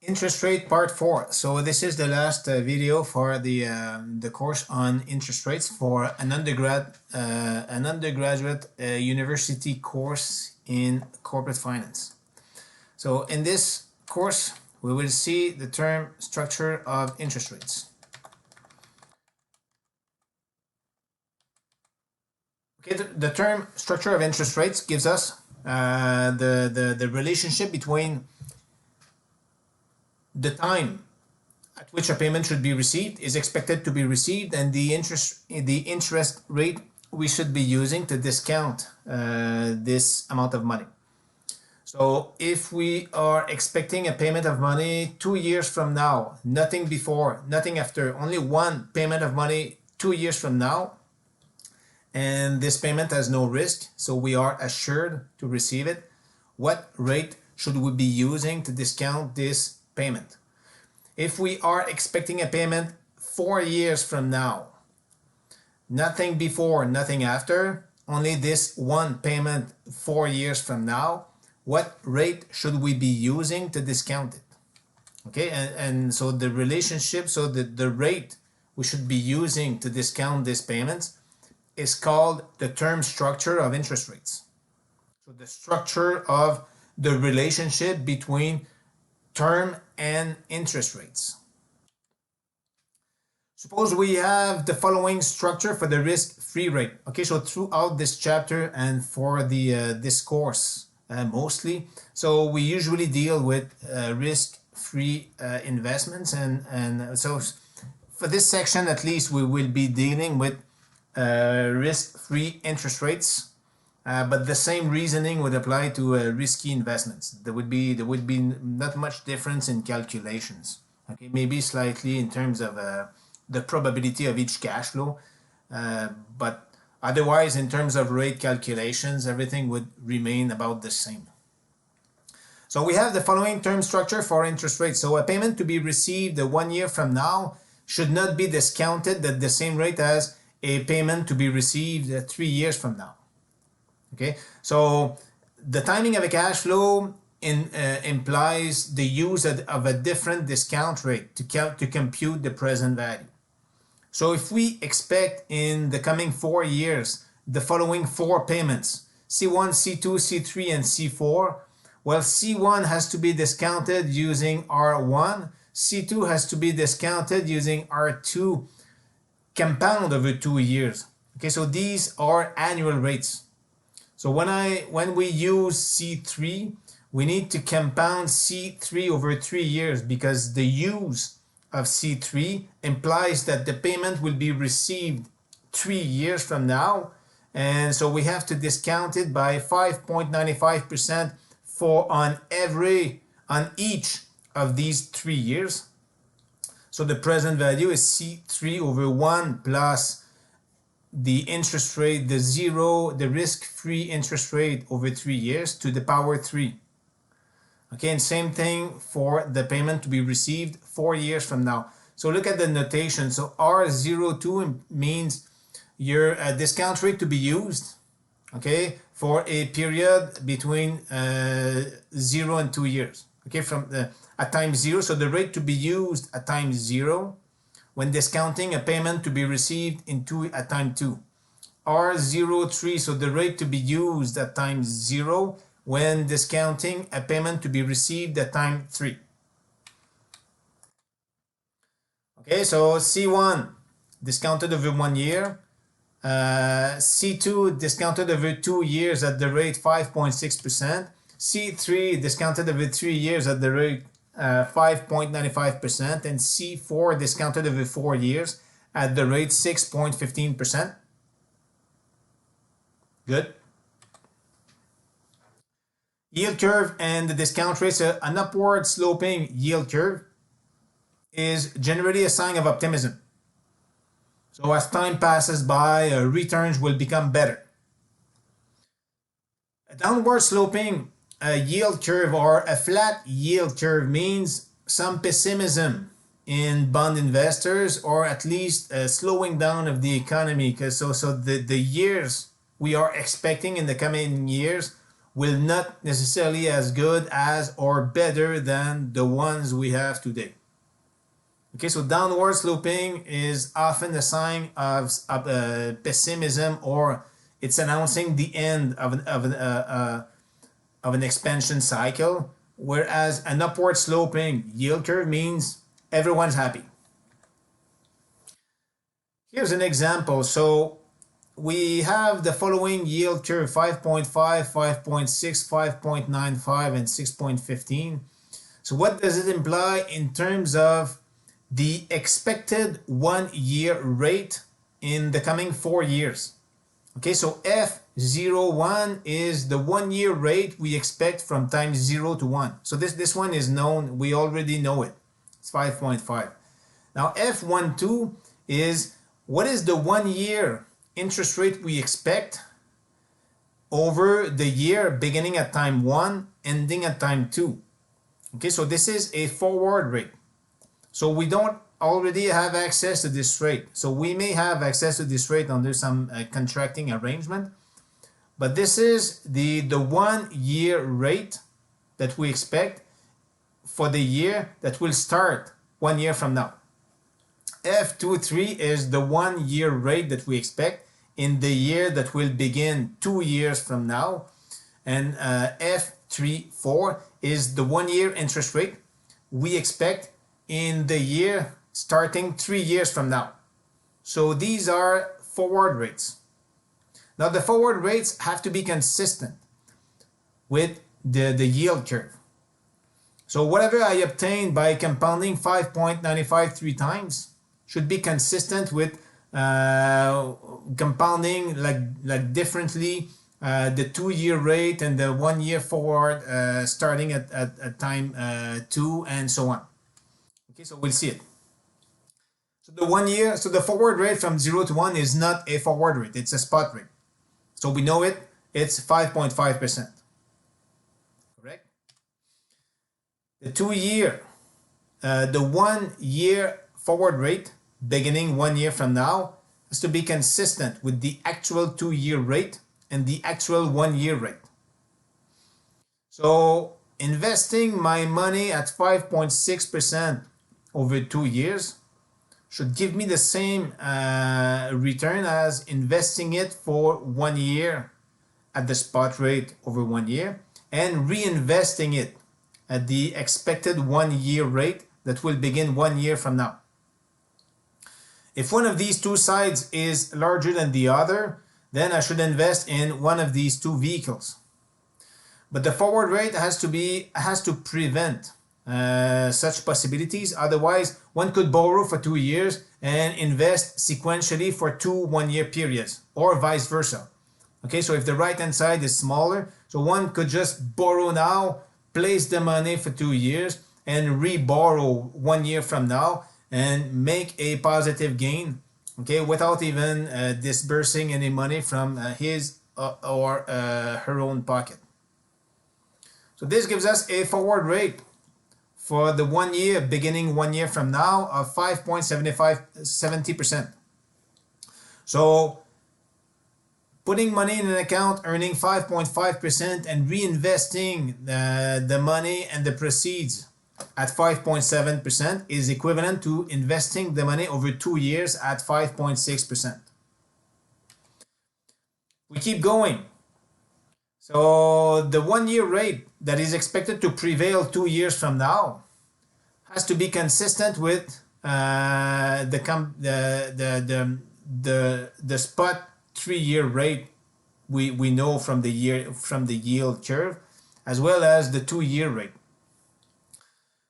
Interest rate part 4. So this is the last video for the course on interest rates for an undergraduate university course in corporate finance. So in this course we will see the term structure of interest rates. Okay, the term structure of interest rates gives us the relationship between the time at which a payment should be received is expected to be received and the interest rate we should be using to discount this amount of money. So if we are expecting a payment of money 2 years from now, nothing before, nothing after, only one payment of money 2 years from now, and this payment has no risk, so we are assured to receive it, what rate should we be using to discount this payment? If we are expecting a payment 4 years from now, nothing before, nothing after, only this one payment 4 years from now, what rate should we be using to discount it? Okay, and so the relationship, so the rate we should be using to discount these payments is called the term structure of interest rates. So the structure of the relationship between term and interest rates. Suppose we have the following structure for the risk-free rate. Okay, so throughout this chapter and for this course mostly, so we usually deal with risk-free investments, and so for this section at least we will be dealing with risk-free interest rates. But the same reasoning would apply to risky investments. There would be not much difference in calculations. Okay, maybe slightly in terms of the probability of each cash flow, but otherwise in terms of rate calculations, everything would remain about the same. So we have the following term structure for interest rates. So a payment to be received 1 year from now should not be discounted at the same rate as a payment to be received 3 years from now. Okay, so the timing of a cash flow implies the use of a different discount rate to compute the present value. So if we expect in the coming 4 years the following 4 payments, C1, C2, C3, and C4, well, C1 has to be discounted using R1, C2 has to be discounted using R2, compound over 2 years. Okay, so these are annual rates. So when we use C3, we need to compound C3 over 3 years because the use of C3 implies that the payment will be received 3 years from now, and so we have to discount it by 5.95% on each of these 3 years. So the present value is C3 over 1 plus the interest rate, the risk-free interest rate over 3 years to the power 3. Okay, and same thing for the payment to be received 4 years from now. So look at the notation. So R02 means your discount rate to be used, okay, for a period between 0 and 2 years. Okay, from at time 0, so the rate to be used at time 0 when discounting a payment to be received at time 2. R03, so the rate to be used at time 0 when discounting a payment to be received at time 3. Okay, so C1 discounted over 1 year, C2 discounted over 2 years at the rate 5.6%, C3 discounted over 3 years at the rate 5.95%, and C4 discounted over 4 years at the rate 6.15%. Good. Yield curve and the discount rate. So an upward sloping yield curve is generally a sign of optimism. So as time passes by, returns will become better. A downward sloping yield curve or a flat yield curve means some pessimism in bond investors, or at least slowing down of the economy. Because so the years we are expecting in the coming years will not necessarily as good as or better than the ones we have today. Okay, so downward sloping is often a sign of pessimism, or it's announcing the end of an expansion cycle, whereas an upward sloping yield curve means everyone's happy. Here's an example. So we have the following yield curve: 5.5, 5.6, 5.95, and 6.15. So what does it imply in terms of the expected 1 year rate in the coming 4 years? Okay, so F01 is the 1 year rate we expect from time 0 to 1. So this one is known, we already know it. It's 5.5. Now F12 is what is the 1 year interest rate we expect over the year beginning at time 1, ending at time 2. Okay, so this is a forward rate. So we don't already have access to this rate. So we may have access to this rate under some contracting arrangement. But this is the 1 year rate that we expect for the year that will start 1 year from now. F23 is the 1 year rate that we expect in the year that will begin 2 years from now. And F34 is the 1 year interest rate we expect in the year starting 3 years from now. So these are forward rates. Now the forward rates have to be consistent with the yield curve. So whatever I obtain by compounding 5.95 3 times should be consistent with compounding like differently the 2 year rate and the 1 year forward starting at time 2 and so on. Okay, so we'll see it. So the 1 year, so the forward rate from 0 to 1 is not a forward rate, it's a spot rate. So we know it, it's 5.5%. Correct? The 2 year, the 1 year forward rate beginning 1 year from now has to be consistent with the actual 2 year rate and the actual 1 year rate. So investing my money at 5.6% over 2 years should give me the same return as investing it for 1 year at the spot rate over 1 year and reinvesting it at the expected 1 year rate that will begin 1 year from now. If one of these two sides is larger than the other, then I should invest in one of these two vehicles. But the forward rate has to prevent such possibilities. Otherwise, one could borrow for 2 years and invest sequentially for 2 1 year periods, or vice versa. Okay, so if the right hand side is smaller, so one could just borrow now, place the money for 2 years, and re-borrow 1 year from now and make a positive gain, okay, without even disbursing any money from his or her own pocket. So this gives us a forward rate for the 1 year beginning 1 year from now of 5.70%. So putting money in an account earning 5.5% and reinvesting the money and the proceeds at 5.7% is equivalent to investing the money over 2 years at 5.6%. We keep going. So the 1 year rate that is expected to prevail 2 years from now has to be consistent with the spot 3 year rate we know from the yield curve, as well as the 2 year rate.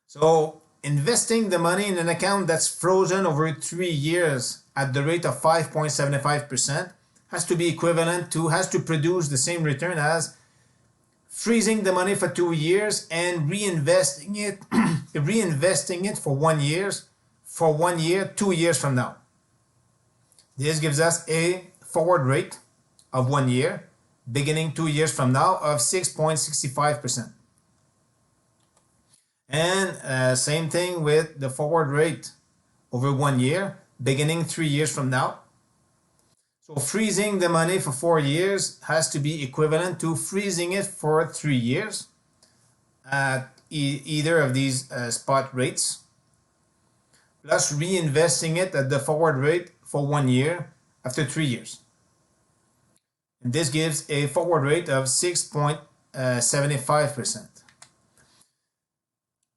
So investing the money in an account that's frozen over 3 years at the rate of 5.75% has to produce the same return as freezing the money for 2 years and reinvesting it for 1 year, 2 years from now. This gives us a forward rate of 1 year, beginning 2 years from now, of 6.65%. And same thing with the forward rate over 1 year, beginning 3 years from now. So freezing the money for 4 years has to be equivalent to freezing it for 3 years at either of these spot rates, plus reinvesting it at the forward rate for 1 year after 3 years. And this gives a forward rate of 6.75%.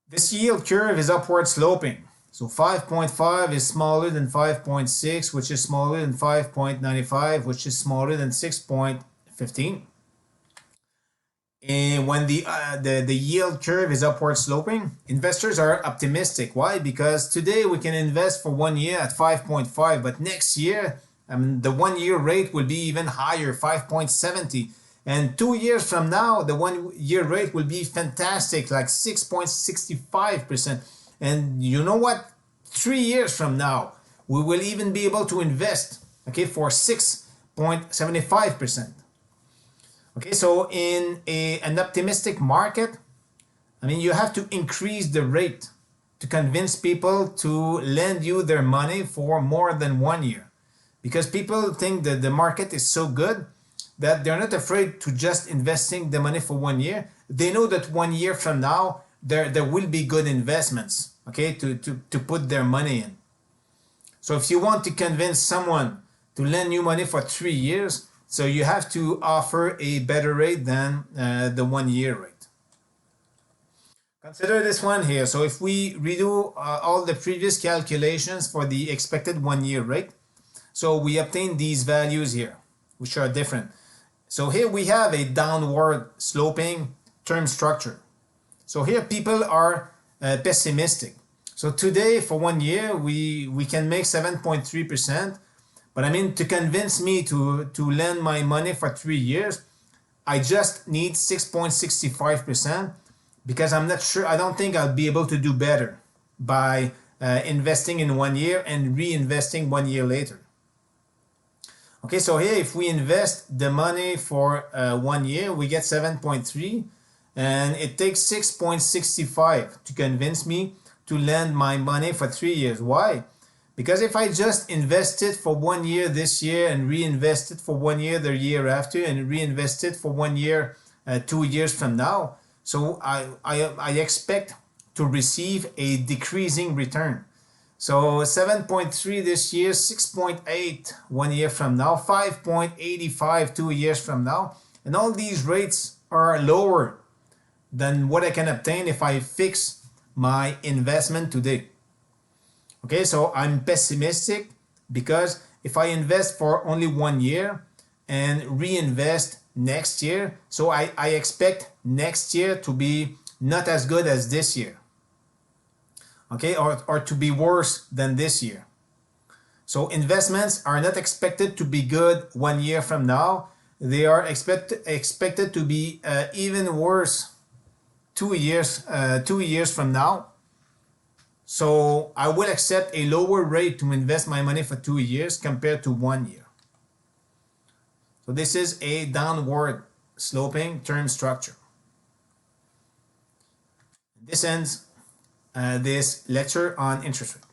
This yield curve is upward sloping. So 5.5 is smaller than 5.6, which is smaller than 5.95, which is smaller than 6.15. And when the yield curve is upward sloping, investors are optimistic. Why? Because today we can invest for 1 year at 5.5, but next year, the 1 year rate will be even higher, 5.70. And 2 years from now, the 1 year rate will be fantastic, like 6.65%. And you know what? 3 years from now, we will even be able to invest, okay, for 6.75%. Okay, so in an optimistic market, I mean, you have to increase the rate to convince people to lend you their money for more than 1 year. Because people think that the market is so good that they're not afraid to just investing the money for 1 year. They know that 1 year from now, there will be good investments, okay, to put their money in. So if you want to convince someone to lend you money for 3 years, so you have to offer a better rate than the 1 year rate. Consider this one here. So if we redo all the previous calculations for the expected 1 year rate, so we obtain these values here, which are different. So here we have a downward sloping term structure. So here people are pessimistic. So today for 1 year, we can make 7.3%. But I mean, to convince me to lend my money for 3 years, I just need 6.65% because I'm not sure, I don't think I'll be able to do better by investing in 1 year and reinvesting 1 year later. Okay, so here if we invest the money for 1 year, we get 7.3, and it takes 6.65 to convince me to lend my money for 3 years. Why? Because if I just invest it for 1 year this year and reinvest it for 1 year the year after and reinvest it for 1 year 2 years from now, so I expect to receive a decreasing return. So 7.3 this year, 6.8 1 year from now, 5.85 2 years from now, and all these rates are lower than what I can obtain if I fix my investment today. Okay, so I'm pessimistic because if I invest for only 1 year and reinvest next year, so I expect next year to be not as good as this year. Okay, or to be worse than this year. So investments are not expected to be good 1 year from now. They are expected to be even worse 2 years from now. So I will accept a lower rate to invest my money for 2 years compared to 1 year. So this is a downward sloping term structure. This ends this lecture on interest rate.